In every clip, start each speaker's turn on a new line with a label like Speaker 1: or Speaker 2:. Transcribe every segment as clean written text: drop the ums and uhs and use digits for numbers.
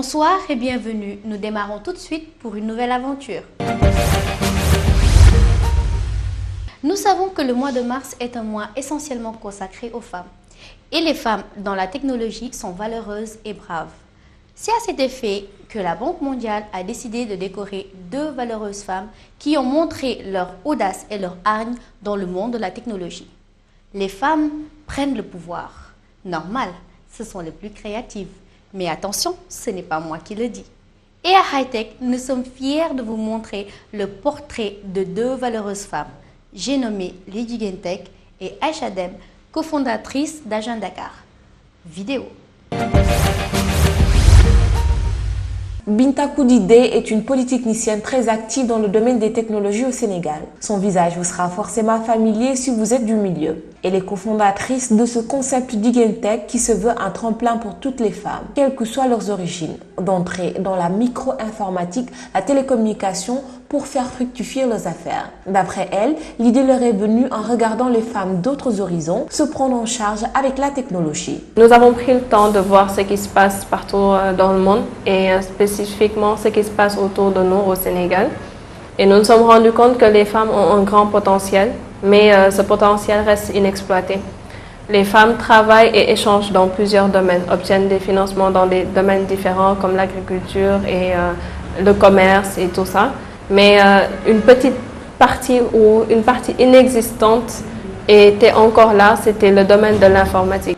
Speaker 1: Bonsoir et bienvenue. Nous démarrons tout de suite pour une nouvelle aventure. Nous savons que le mois de mars est un mois essentiellement consacré aux femmes. Et les femmes dans la technologie sont valeureuses et braves. C'est à cet effet que la Banque mondiale a décidé de décorer 2 valeureuses femmes qui ont montré leur audace et leur hargne dans le monde de la technologie. Les femmes prennent le pouvoir. Normal, ce sont les plus créatives. Mais attention, ce n'est pas moi qui le dis. Et à Hightech, nous sommes fiers de vous montrer le portrait de 2 valeureuses femmes. J'ai nommé Lydie Gentech et Aïcha Dem, cofondatrice d'Agent Dakar. Vidéo.
Speaker 2: Binta Koudide est une polytechnicienne très active dans le domaine des technologies au Sénégal. Son visage vous sera forcément familier si vous êtes du milieu. Elle est cofondatrice de ce concept d'Igentech qui se veut un tremplin pour toutes les femmes, quelles que soient leurs origines, d'entrer dans la micro-informatique, la télécommunication pour faire fructifier leurs affaires. D'après elle, l'idée leur est venue en regardant les femmes d'autres horizons se prendre en charge avec la technologie.
Speaker 3: Nous avons pris le temps de voir ce qui se passe partout dans le monde et spécifiquement ce qui se passe autour de nous au Sénégal. Et nous nous sommes rendus compte que les femmes ont un grand potentiel, mais ce potentiel reste inexploité. Les femmes travaillent et échangent dans plusieurs domaines, obtiennent des financements dans des domaines différents comme l'agriculture et le commerce et tout ça. Mais une petite partie ou une partie inexistante était encore là, c'était le domaine de l'informatique.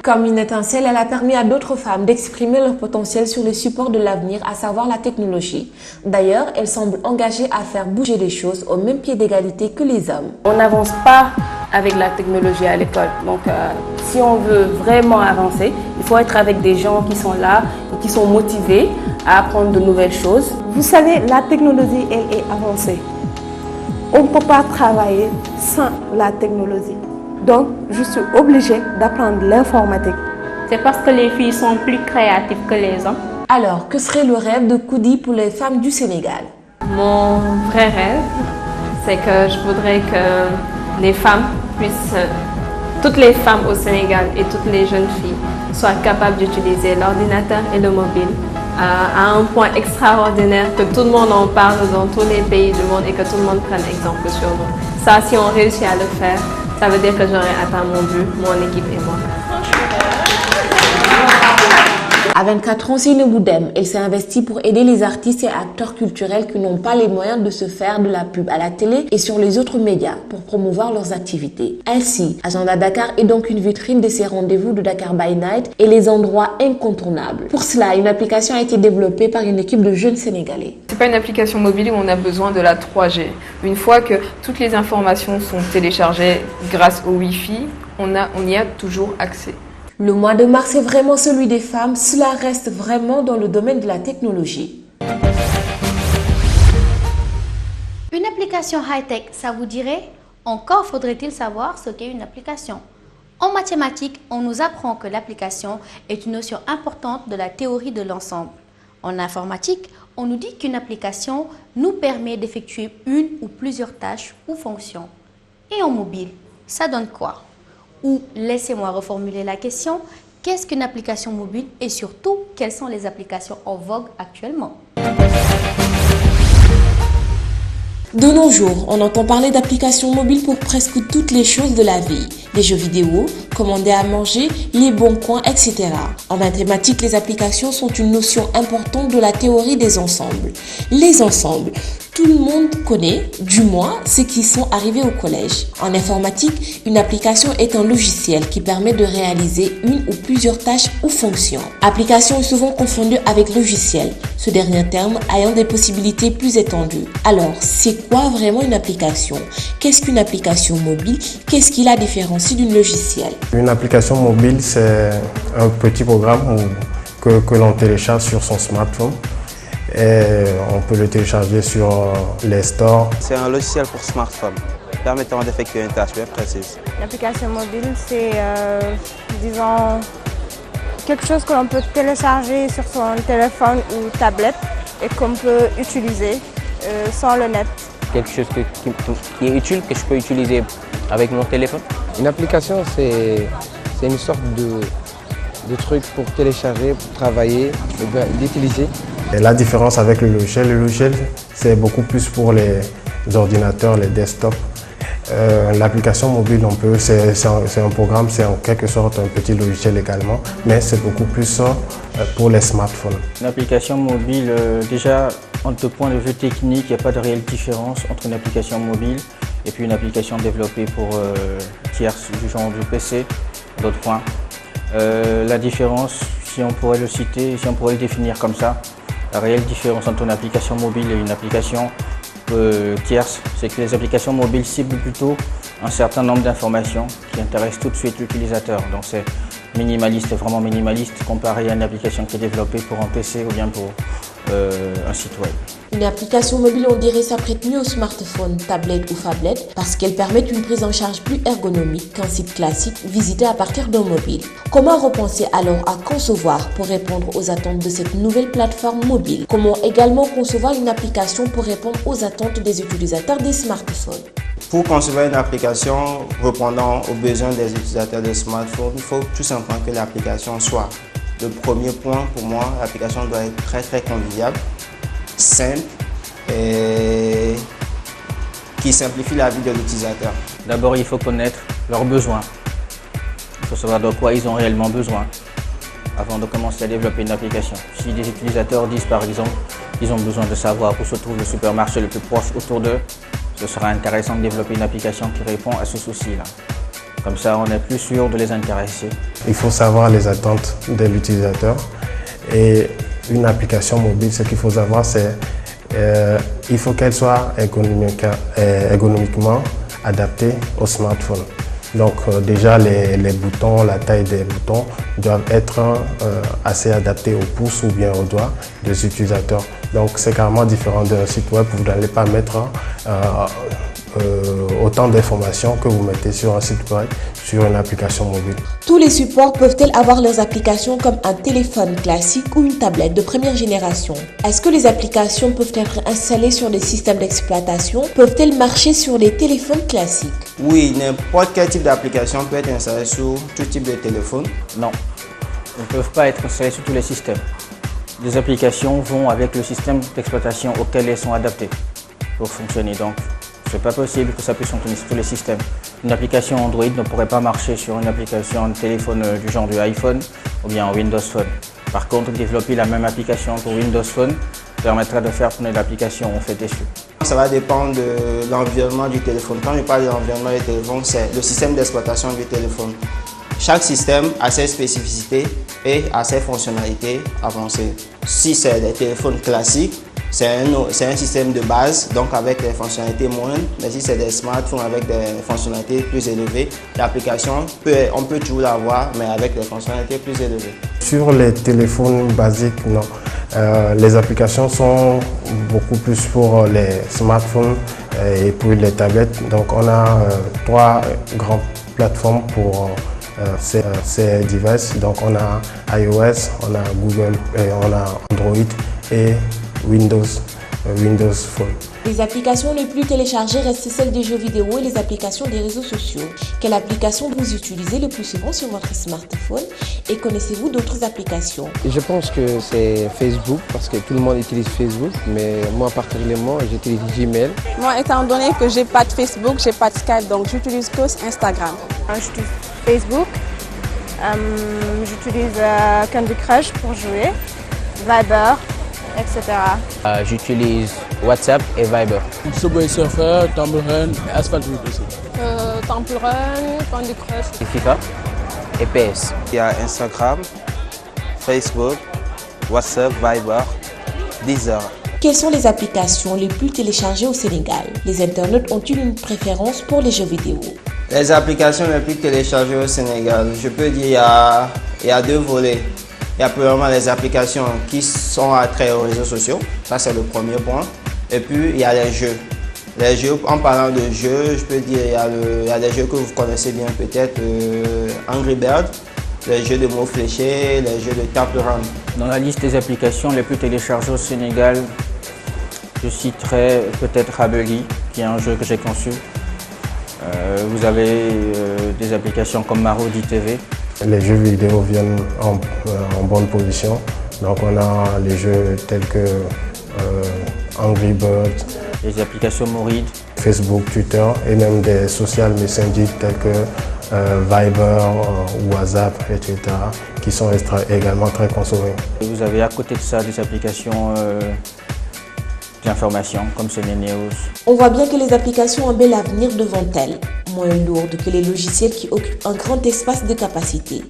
Speaker 2: Comme une étincelle, elle a permis à d'autres femmes d'exprimer leur potentiel sur les supports de l'avenir, à savoir la technologie. D'ailleurs, elle semble engagée à faire bouger les choses au même pied d'égalité que les hommes.
Speaker 4: On n'avance pas avec la technologie à l'école. Donc, si on veut vraiment avancer, il faut être avec des gens qui sont là et qui sont motivés à apprendre de nouvelles choses.
Speaker 5: Vous savez, la technologie, elle est avancée. On ne peut pas travailler sans la technologie. Donc, je suis obligée d'apprendre l'informatique.
Speaker 6: C'est parce que les filles sont plus créatives que les hommes.
Speaker 2: Alors, que serait le rêve de Koudi pour les femmes du Sénégal?
Speaker 3: Mon vrai rêve, c'est que je voudrais que les femmes puissent, toutes les femmes au Sénégal et toutes les jeunes filles soient capables d'utiliser l'ordinateur et le mobile à un point extraordinaire, que tout le monde en parle dans tous les pays du monde et que tout le monde prenne exemple sur nous. Ça, si on réussit à le faire, ça veut dire que j'aurai atteint mon but, mon équipe et moi.
Speaker 2: À 24 ans, Seynabou Dem, elle s'est investie pour aider les artistes et acteurs culturels qui n'ont pas les moyens de se faire de la pub à la télé et sur les autres médias pour promouvoir leurs activités. Ainsi, Agenda Dakar est donc une vitrine de ces rendez-vous de Dakar by Night et les endroits incontournables. Pour cela, une application a été développée par une équipe de jeunes Sénégalais.
Speaker 7: C'est pas une application mobile où on a besoin de la 3G. Une fois que toutes les informations sont téléchargées grâce au Wi-Fi, on y a toujours accès.
Speaker 2: Le mois de mars est vraiment celui des femmes, cela reste vraiment dans le domaine de la technologie.
Speaker 1: Une application high-tech, ça vous dirait? Encore faudrait-il savoir ce qu'est une application. En mathématiques, on nous apprend que l'application est une notion importante de la théorie de l'ensemble. En informatique, on nous dit qu'une application nous permet d'effectuer une ou plusieurs tâches ou fonctions. Et en mobile, ça donne quoi? Ou laissez-moi reformuler la question, qu'est-ce qu'une application mobile et surtout, quelles sont les applications en vogue actuellement?
Speaker 2: De nos jours, on entend parler d'applications mobiles pour presque toutes les choses de la vie. Les jeux vidéo, commander à manger, les bons coins, etc. En mathématiques, les applications sont une notion importante de la théorie des ensembles. Les ensembles, tout le monde connaît, du moins ceux qui sont arrivés au collège. En informatique, une application est un logiciel qui permet de réaliser une ou plusieurs tâches ou fonctions. Application est souvent confondue avec logiciel, ce dernier terme ayant des possibilités plus étendues. Alors, c'est quoi vraiment une application? Qu'est-ce qu'une application mobile? Qu'est-ce qui la différencie d'une logiciel?
Speaker 8: Une application mobile, c'est un petit programme que l'on télécharge sur son smartphone. Et on peut le télécharger sur les stores.
Speaker 9: C'est un logiciel pour smartphone permettant d'effectuer une tâche bien précise.
Speaker 10: L'application mobile, c'est disons quelque chose que l'on peut télécharger sur son téléphone ou tablette et qu'on peut utiliser sans le net.
Speaker 11: Quelque chose qui est utile, que je peux utiliser avec mon téléphone.
Speaker 12: Une application, c'est une sorte de trucs pour télécharger, pour travailler, d'utiliser.
Speaker 8: Et la différence avec le logiciel, c'est beaucoup plus pour les ordinateurs, les desktops. L'application mobile, c'est un programme, c'est en quelque sorte un petit logiciel également, mais c'est beaucoup plus pour les smartphones.
Speaker 13: Une application mobile, déjà, de point de vue technique, il n'y a pas de réelle différence entre une application mobile et puis une application développée pour tierces du genre du PC, d'autres points. La différence, si on pourrait le citer, si on pourrait le définir comme ça, la réelle différence entre une application mobile et une application tierce, c'est que les applications mobiles ciblent plutôt un certain nombre d'informations qui intéressent tout de suite l'utilisateur. Donc c'est minimaliste, vraiment minimaliste, comparé à une application qui est développée pour un PC ou bien pour un site web.
Speaker 2: Une application mobile, on dirait, s'apprête mieux au smartphone, tablette ou phablette parce qu'elle permet une prise en charge plus ergonomique qu'un site classique visité à partir d'un mobile. Comment repenser alors à concevoir pour répondre aux attentes de cette nouvelle plateforme mobile? Comment également concevoir une application pour répondre aux attentes des utilisateurs des smartphones?
Speaker 9: Pour concevoir une application répondant aux besoins des utilisateurs de smartphones, il faut tout simplement que l'application soit. Le premier point pour moi, l'application doit être très conviviale, simple et qui simplifie la vie de l'utilisateur.
Speaker 13: D'abord, il faut connaître leurs besoins. Il faut savoir de quoi ils ont réellement besoin avant de commencer à développer une application. Si des utilisateurs disent par exemple qu'ils ont besoin de savoir où se trouve le supermarché le plus proche autour d'eux, ce sera intéressant de développer une application qui répond à ce souci-là. Comme ça, on est plus sûr de les intéresser.
Speaker 8: Il faut savoir les attentes de l'utilisateur. Et une application mobile, ce qu'il faut savoir, c'est qu'il faut qu'elle soit ergonomiquement adaptée au smartphone. Donc déjà, les boutons, la taille des boutons doivent être assez adaptés au pouce ou bien au doigt des utilisateurs. Donc c'est carrément différent d'un site web. Vous n'allez pas mettre autant d'informations que vous mettez sur un site web, sur une application mobile.
Speaker 2: Tous les supports peuvent-ils avoir leurs applications comme un téléphone classique ou une tablette de première génération? Est-ce que les applications peuvent être installées sur des systèmes d'exploitation? Peuvent-elles marcher sur les téléphones classiques?
Speaker 9: Oui, n'importe quel type d'application peut être installé sur tout type de téléphone.
Speaker 13: Non, elles ne peuvent pas être installées sur tous les systèmes. Les applications vont avec le système d'exploitation auquel elles sont adaptées pour fonctionner. Donc, ce n'est pas possible que ça puisse fonctionner sur tous les systèmes. Une application Android ne pourrait pas marcher sur une application de téléphone du genre du iPhone ou bien un Windows Phone. Par contre, développer la même application pour Windows Phone permettra de faire tourner l'application en fait dessus.
Speaker 9: Ça va dépendre de l'environnement du téléphone. Quand je parle de l'environnement du téléphone, c'est le système d'exploitation du téléphone. Chaque système a ses spécificités et a ses fonctionnalités avancées. Si c'est des téléphones classiques, c'est un système de base, donc avec des fonctionnalités moindres. Mais si c'est des smartphones avec des fonctionnalités plus élevées, l'application, on peut toujours l'avoir, mais avec des fonctionnalités plus élevées.
Speaker 8: Sur les téléphones basiques, non. Les applications sont beaucoup plus pour les smartphones et pour les tablettes. Donc on a trois grandes plateformes pour ces devices. Donc on a iOS, on a Google, et on a Android et Windows Phone.
Speaker 2: Les applications les plus téléchargées restent celles des jeux vidéo et les applications des réseaux sociaux. Quelle application vous utilisez le plus souvent sur votre smartphone et connaissez-vous d'autres applications?
Speaker 12: Je pense que c'est Facebook parce que tout le monde utilise Facebook, mais moi particulièrement j'utilise Gmail.
Speaker 14: Moi, étant donné que j'ai pas de Facebook, j'ai pas de Skype, donc j'utilise que Instagram.
Speaker 10: J'utilise Facebook, j'utilise Candy Crush pour jouer, Viber, etc.
Speaker 11: J'utilise WhatsApp et Viber.
Speaker 15: Subway Surfer, Temple Run et Asphalt Route aussi.
Speaker 14: Temple Run, Candy Crush.
Speaker 11: FIFA et PS.
Speaker 9: Il y a Instagram, Facebook, WhatsApp, Viber, Deezer.
Speaker 2: Quelles sont les applications les plus téléchargées au Sénégal? Les internautes ont-ils une préférence pour les jeux vidéo?
Speaker 9: Les applications les plus téléchargées au Sénégal, je peux dire il y a deux volets. Il y a premièrement les applications qui sont attraits aux réseaux sociaux, ça c'est le premier point. Et puis il y a les jeux. Les jeux, en parlant de jeux, je peux dire il y a des jeux que vous connaissez bien peut-être, Angry Birds, les jeux de mots fléchés, les jeux de Temple Run.
Speaker 13: Dans la liste des applications les plus téléchargées au Sénégal, je citerai peut-être Rabeli, qui est un jeu que j'ai conçu. Vous avez des applications comme Marodi TV,
Speaker 8: Les jeux vidéo viennent en bonne position. Donc on a les jeux tels que Angry Birds,
Speaker 13: les applications Morid,
Speaker 8: Facebook, Twitter et même des social messaging tels que Viber, WhatsApp, etc. qui sont également très consommés.
Speaker 13: Vous avez à côté de ça des applications d'information comme News.
Speaker 2: On voit bien que les applications ont un bel avenir devant elles, moins lourdes que les logiciels qui occupent un grand espace de capacité.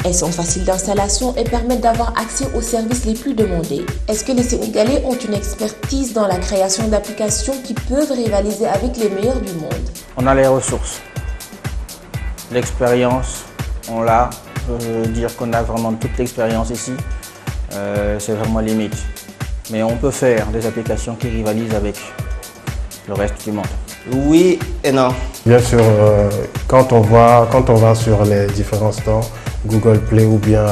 Speaker 2: Elles sont faciles d'installation et permettent d'avoir accès aux services les plus demandés. Est-ce que les Sénégalais ont une expertise dans la création d'applications qui peuvent rivaliser avec les meilleurs du monde?
Speaker 13: On a les ressources, l'expérience, on l'a. Je veux dire qu'on a vraiment toute l'expérience ici, c'est vraiment limite. Mais on peut faire des applications qui rivalisent avec le reste du monde.
Speaker 9: Oui et non.
Speaker 8: Bien sûr, quand on va sur les différents stores, Google Play ou bien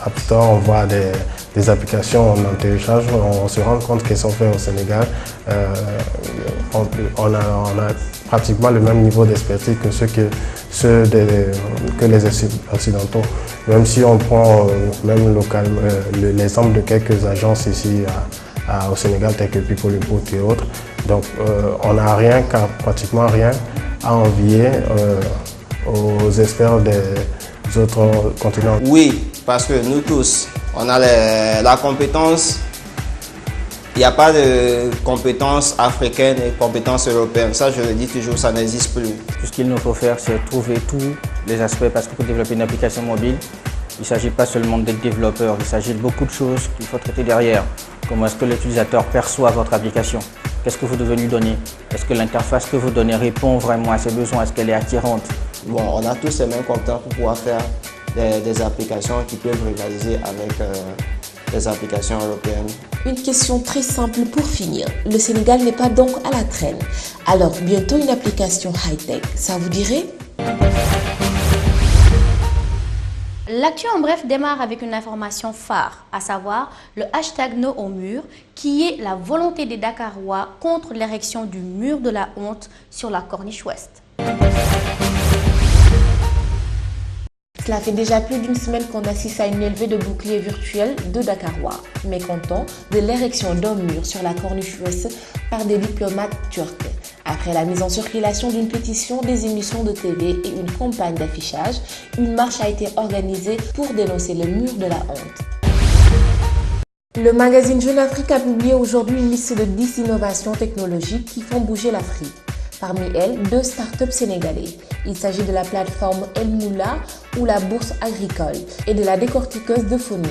Speaker 8: App Store, on voit des applications, on en télécharge, on se rend compte qu'elles sont faites au Sénégal. On a pratiquement le même niveau d'expertise que les Occidentaux. Même si on prend même l'exemple de quelques agences ici au Sénégal, telles que People Input et autres. Donc on n'a pratiquement rien à envier aux experts des autres continents.
Speaker 9: Oui, parce que nous tous, on a la compétence. Il n'y a pas de compétences africaines et compétences européennes. Ça, je le dis toujours, ça n'existe plus.
Speaker 13: Tout ce qu'il nous faut faire, c'est trouver tous les aspects, parce que pour développer une application mobile, il ne s'agit pas seulement d'être développeur, il s'agit de beaucoup de choses qu'il faut traiter derrière. Comment est-ce que l'utilisateur perçoit votre application? Qu'est-ce que vous devez lui donner? Est-ce que l'interface que vous donnez répond vraiment à ses besoins? Est-ce qu'elle est attirante?
Speaker 9: Bon, on a tous les mêmes compétences pour pouvoir faire des applications qui peuvent rivaliser avec les applications européennes.
Speaker 2: Une question très simple pour finir. Le Sénégal n'est pas donc à la traîne. Alors, bientôt une application high-tech, ça vous dirait?
Speaker 1: L'actu en bref démarre avec une information phare, à savoir le hashtag No au mur, qui est la volonté des Dakarois contre l'érection du mur de la honte sur la corniche ouest.
Speaker 2: Cela fait déjà plus d'une semaine qu'on assiste à une levée de boucliers virtuels de Dakarois, mécontents de l'érection d'un mur sur la corniche ouest par des diplomates turcs. Après la mise en circulation d'une pétition, des émissions de TV et une campagne d'affichage, une marche a été organisée pour dénoncer le mur de la honte. Le magazine Jeune Afrique a publié aujourd'hui une liste de 10 innovations technologiques qui font bouger l'Afrique. Parmi elles, 2 startups sénégalais. Il s'agit de la plateforme El Moula ou la bourse agricole et de la décortiqueuse de Foni.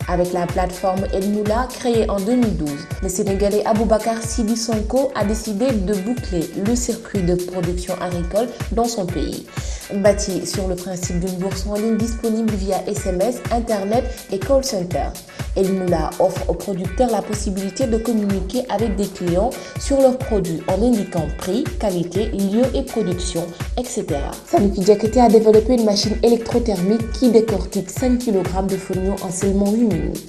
Speaker 2: Avec la plateforme El Moula créée en 2012, le Sénégalais Aboubacar Sidi Sonko a décidé de boucler le circuit de production agricole dans son pays. Bâti sur le principe d'une bourse en ligne disponible via SMS, Internet et call center, El Moula offre aux producteurs la possibilité de communiquer avec des clients sur leurs produits en indiquant prix, qualité, lieu et production, etc. Sanuki Diakité a développé une machine électrothermique qui décortique 5 kg de fonio en seulement 8 minutes.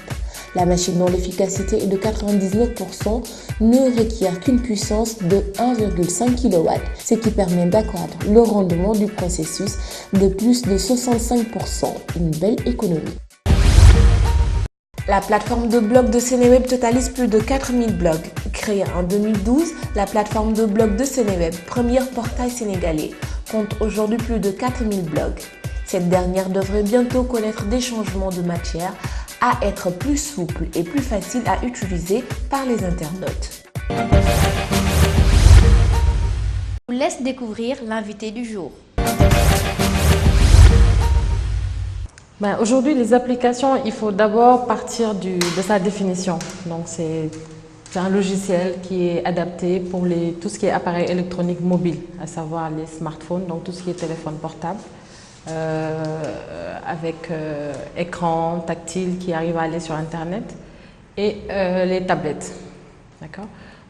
Speaker 2: La machine, dont l'efficacité est de 99%, ne requiert qu'une puissance de 1,5 kW, ce qui permet d'accroître le rendement du processus de plus de 65%, une belle économie. La plateforme de blog de Sénéweb totalise plus de 4000 blogs. Créée en 2012, la plateforme de blog de Sénéweb, premier portail sénégalais, compte aujourd'hui plus de 4000 blogs. Cette dernière devrait bientôt connaître des changements de matière à être plus souple et plus facile à utiliser par les internautes.
Speaker 1: Je vous laisse découvrir l'invité du jour.
Speaker 16: Aujourd'hui, les applications, il faut d'abord partir de sa définition. Donc, c'est un logiciel qui est adapté pour tout ce qui est appareil électronique mobile, à savoir les smartphones, donc tout ce qui est téléphone portable, avec écran tactile qui arrive à aller sur Internet, et les tablettes. D'accord ?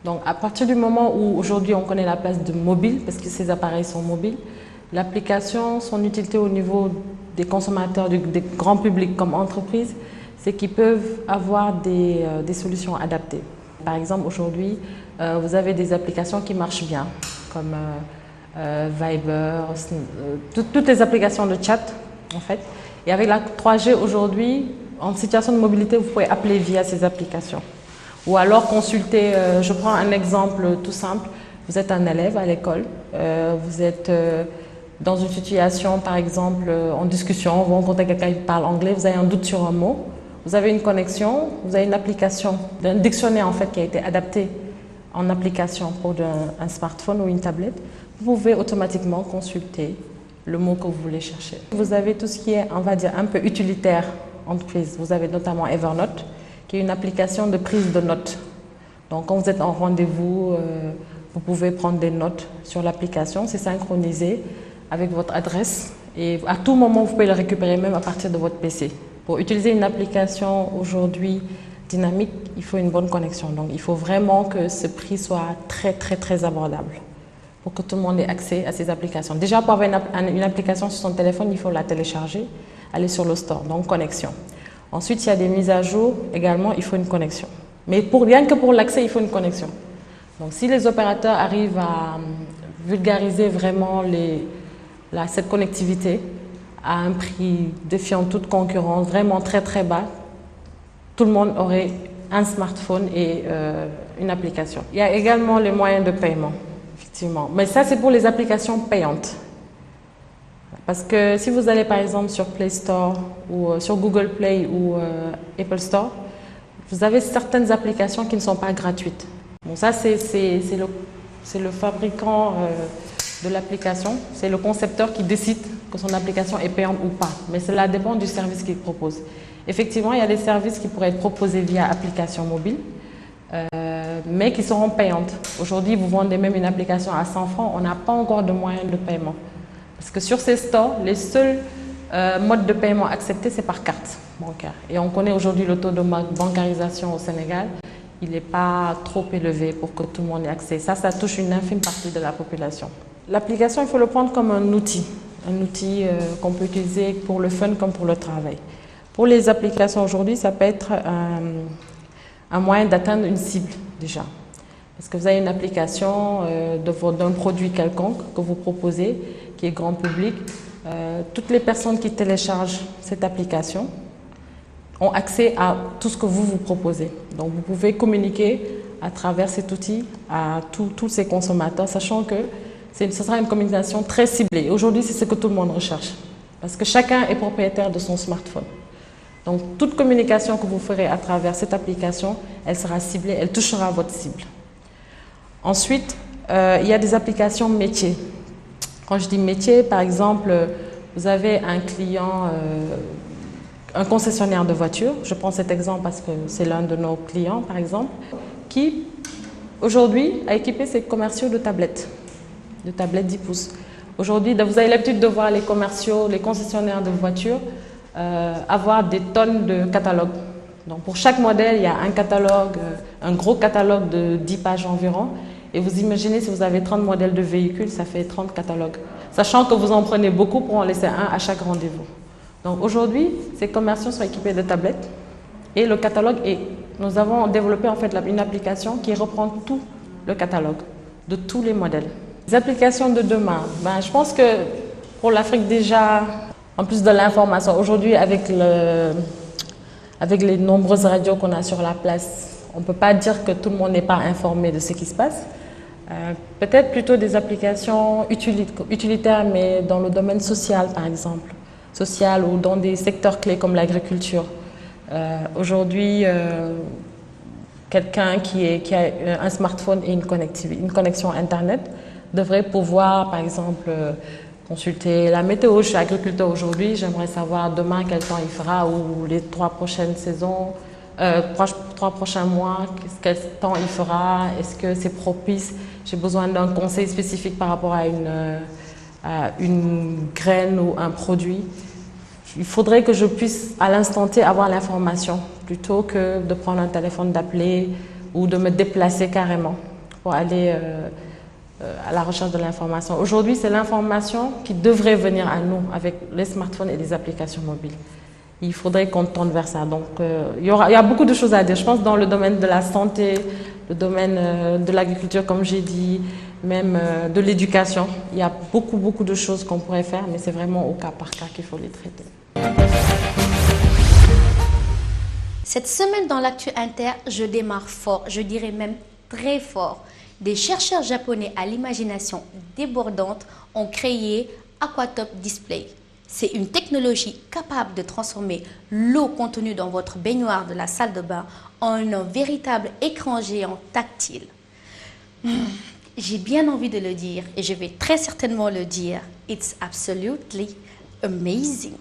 Speaker 16: Donc, à partir du moment où aujourd'hui on connaît la place de mobile, parce que ces appareils sont mobiles, l'application, son utilité au niveau des consommateurs, des grands publics comme entreprises, c'est qu'ils peuvent avoir des solutions adaptées. Par exemple, aujourd'hui, vous avez des applications qui marchent bien, comme Viber, toutes les applications de chat, en fait. Et avec la 3G aujourd'hui, en situation de mobilité, vous pouvez appeler via ces applications. Ou alors consulter, je prends un exemple tout simple, vous êtes un élève à l'école, vous êtes dans une situation par exemple en discussion, vous rencontrez quelqu'un qui parle anglais, vous avez un doute sur un mot, vous avez une connexion, vous avez une application, un dictionnaire en fait qui a été adapté en application pour un smartphone ou une tablette, vous pouvez automatiquement consulter le mot que vous voulez chercher. Vous avez tout ce qui est, on va dire, un peu utilitaire entreprise. Vous avez notamment Evernote, qui est une application de prise de notes. Donc quand vous êtes en rendez-vous, vous pouvez prendre des notes sur l'application, c'est synchronisé avec votre adresse et à tout moment vous pouvez le récupérer même à partir de votre PC. Pour utiliser une application aujourd'hui dynamique, il faut une bonne connexion. Donc il faut vraiment que ce prix soit très abordable pour que tout le monde ait accès à ces applications. Déjà pour avoir une application sur son téléphone, il faut la télécharger, aller sur le store, donc connexion. Ensuite, s'il y a des mises à jour, également, il faut une connexion. Mais rien que pour l'accès, il faut une connexion. Donc si les opérateurs arrivent à vulgariser vraiment cette connectivité à un prix défiant toute concurrence, vraiment très bas, tout le monde aurait un smartphone et une application. Il y a également les moyens de paiement, effectivement. Mais ça, c'est pour les applications payantes. Parce que si vous allez par exemple sur Play Store ou sur Google Play ou Apple Store, vous avez certaines applications qui ne sont pas gratuites. Bon, ça, c'est le fabricant de l'application, c'est le concepteur qui décide que son application est payante ou pas. Mais cela dépend du service qu'il propose. Effectivement, il y a des services qui pourraient être proposés via application mobile, mais qui seront payantes. Aujourd'hui, vous vendez même une application à 100 francs, on n'a pas encore de moyens de paiement. Parce que sur ces stores, les seuls modes de paiement acceptés, c'est par carte bancaire. Et on connaît aujourd'hui le taux de bancarisation au Sénégal. Il n'est pas trop élevé pour que tout le monde ait accès. Ça touche une infime partie de la population. L'application, il faut le prendre comme un outil qu'on peut utiliser pour le fun comme pour le travail. Pour les applications aujourd'hui, ça peut être un moyen d'atteindre une cible déjà. Parce que vous avez une application d'un produit quelconque que vous proposez, qui est grand public. Toutes les personnes qui téléchargent cette application ont accès à tout ce que vous proposez. Donc vous pouvez communiquer à travers cet outil à tous ces consommateurs, sachant que ce sera une communication très ciblée. Aujourd'hui, c'est ce que tout le monde recherche. Parce que chacun est propriétaire de son smartphone. Donc toute communication que vous ferez à travers cette application, elle sera ciblée, elle touchera votre cible. Ensuite, il y a des applications métiers. Quand je dis métier, par exemple, vous avez un client, un concessionnaire de voitures, je prends cet exemple parce que c'est l'un de nos clients, par exemple, qui aujourd'hui a équipé ses commerciaux de tablettes 10 pouces. Aujourd'hui, vous avez l'habitude de voir les commerciaux, les concessionnaires de voitures avoir des tonnes de catalogues. Donc pour chaque modèle, il y a un catalogue, un gros catalogue de 10 pages environ. Et vous imaginez, si vous avez 30 modèles de véhicules, ça fait 30 catalogues. Sachant que vous en prenez beaucoup pour en laisser un à chaque rendez-vous. Donc aujourd'hui, ces commerciaux sont équipés de tablettes. Et le catalogue, nous avons développé en fait une application qui reprend tout le catalogue de tous les modèles. Les applications de demain, je pense que pour l'Afrique déjà, en plus de l'information, aujourd'hui avec les nombreuses radios qu'on a sur la place, on ne peut pas dire que tout le monde n'est pas informé de ce qui se passe. Peut-être plutôt des applications utilitaires, mais dans le domaine social par exemple, social ou dans des secteurs clés comme l'agriculture. Aujourd'hui, quelqu'un qui a un smartphone et une connexion Internet devrait pouvoir, par exemple, consulter la météo. Je suis agriculteur aujourd'hui, j'aimerais savoir demain quel temps il fera ou les 3 prochaines saisons, 3 prochains mois, quel temps il fera, est-ce que c'est propice. J'ai besoin d'un conseil spécifique par rapport à une graine ou un produit. Il faudrait que je puisse à l'instant T avoir l'information plutôt que de prendre un téléphone, d'appeler ou de me déplacer carrément pour aller à la recherche de l'information. Aujourd'hui, c'est l'information qui devrait venir à nous avec les smartphones et les applications mobiles. Il faudrait qu'on tourne vers ça. Donc, il y a beaucoup de choses à dire. Je pense dans le domaine de la santé, le domaine de l'agriculture, comme j'ai dit, même de l'éducation. Il y a beaucoup de choses qu'on pourrait faire, mais c'est vraiment au cas par cas qu'il faut les traiter.
Speaker 1: Cette semaine dans l'actu inter, je démarre fort, je dirais même très fort. Des chercheurs japonais à l'imagination débordante ont créé Aquatop Display. C'est une technologie capable de transformer l'eau contenue dans votre baignoire de la salle de bain en un véritable écran géant tactile. J'ai bien envie de le dire et je vais très certainement le dire. It's absolutely amazing.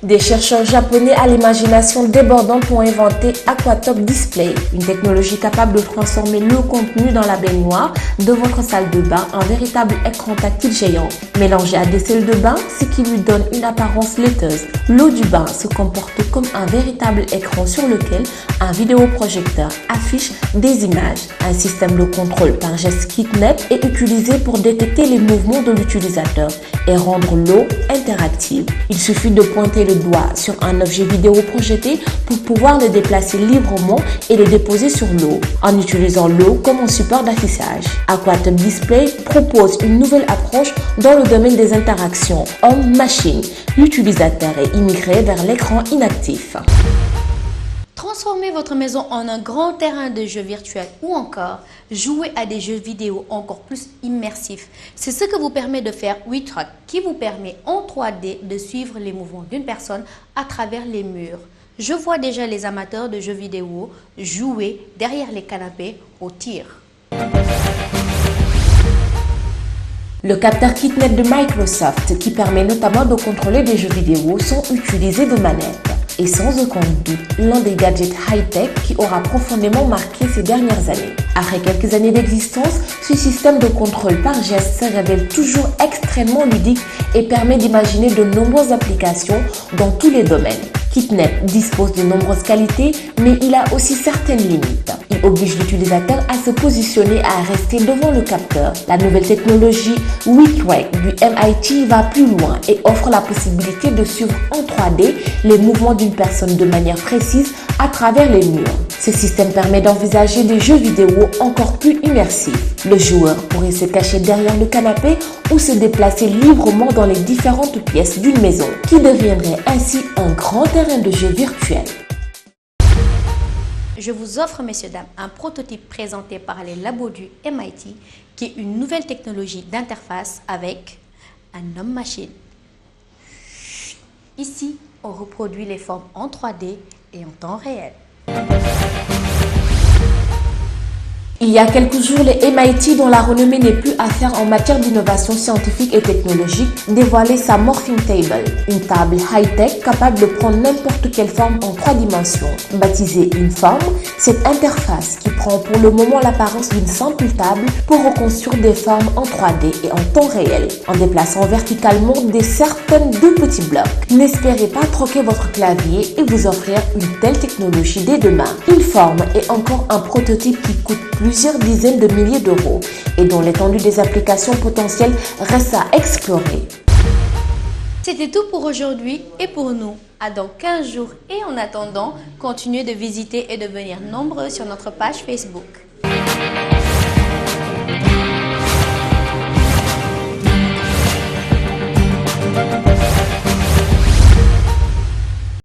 Speaker 2: Des chercheurs japonais à l'imagination débordante ont inventé Aquatop Display, une technologie capable de transformer l'eau contenue dans la baignoire de votre salle de bain en véritable écran tactile géant. Mélangé à des sels de bain, ce qui lui donne une apparence laiteuse. L'eau du bain se comporte comme un véritable écran sur lequel un vidéoprojecteur affiche des images. Un système de contrôle par geste KitNet est utilisé pour détecter les mouvements de l'utilisateur et rendre l'eau interactive. Il suffit de pointer le doigt sur un objet vidéo projeté pour pouvoir le déplacer librement et le déposer sur l'eau, en utilisant l'eau comme un support d'affichage. Aquatop Display propose une nouvelle approche dans le domaine des interactions homme-machine. L'utilisateur est immigré vers l'écran inactif.
Speaker 1: Transformez votre maison en un grand terrain de jeux virtuels ou encore jouer à des jeux vidéo encore plus immersifs. C'est ce que vous permet de faire WeTrack, qui vous permet en 3D de suivre les mouvements d'une personne à travers les murs. Je vois déjà les amateurs de jeux vidéo jouer derrière les canapés au tir.
Speaker 2: Le capteur KitNet de Microsoft, qui permet notamment de contrôler des jeux vidéo, sont utilisés de manette. Et sans aucun doute, l'un des gadgets high-tech qui aura profondément marqué ces dernières années. Après quelques années d'existence, ce système de contrôle par geste se révèle toujours extrêmement ludique et permet d'imaginer de nombreuses applications dans tous les domaines. KitNet dispose de nombreuses qualités, mais il a aussi certaines limites. Il oblige l'utilisateur à se positionner, à rester devant le capteur. La nouvelle technologie WeTrack du MIT va plus loin et offre la possibilité de suivre en 3D les mouvements d'une personne de manière précise à travers les murs. Ce système permet d'envisager des jeux vidéo encore plus immersifs. Le joueur pourrait se cacher derrière le canapé ou se déplacer librement dans les différentes pièces d'une maison, qui deviendrait ainsi un grand terrain de jeu virtuel.
Speaker 1: Je vous offre, messieurs, dames, un prototype présenté par les labos du MIT, qui est une nouvelle technologie d'interface avec un homme-machine. Ici, on reproduit les formes en 3D et en temps réel.
Speaker 2: Il y a quelques jours, les MIT, dont la renommée n'est plus à faire en matière d'innovation scientifique et technologique, dévoilaient sa Morphing Table, une table high-tech capable de prendre n'importe quelle forme en 3 dimensions. Baptisée Inform, cette interface, qui prend pour le moment l'apparence d'une simple table, peut reconstruire des formes en 3D et en temps réel, en déplaçant verticalement des certaines de petits blocs. N'espérez pas troquer votre clavier et vous offrir une telle technologie dès demain. Inform est encore un prototype qui coûte plusieurs dizaines de milliers d'euros et dont l'étendue des applications potentielles reste à explorer.
Speaker 1: C'était tout pour aujourd'hui et pour nous. À dans 15 jours et en attendant, continuez de visiter et de venir nombreux sur notre page Facebook.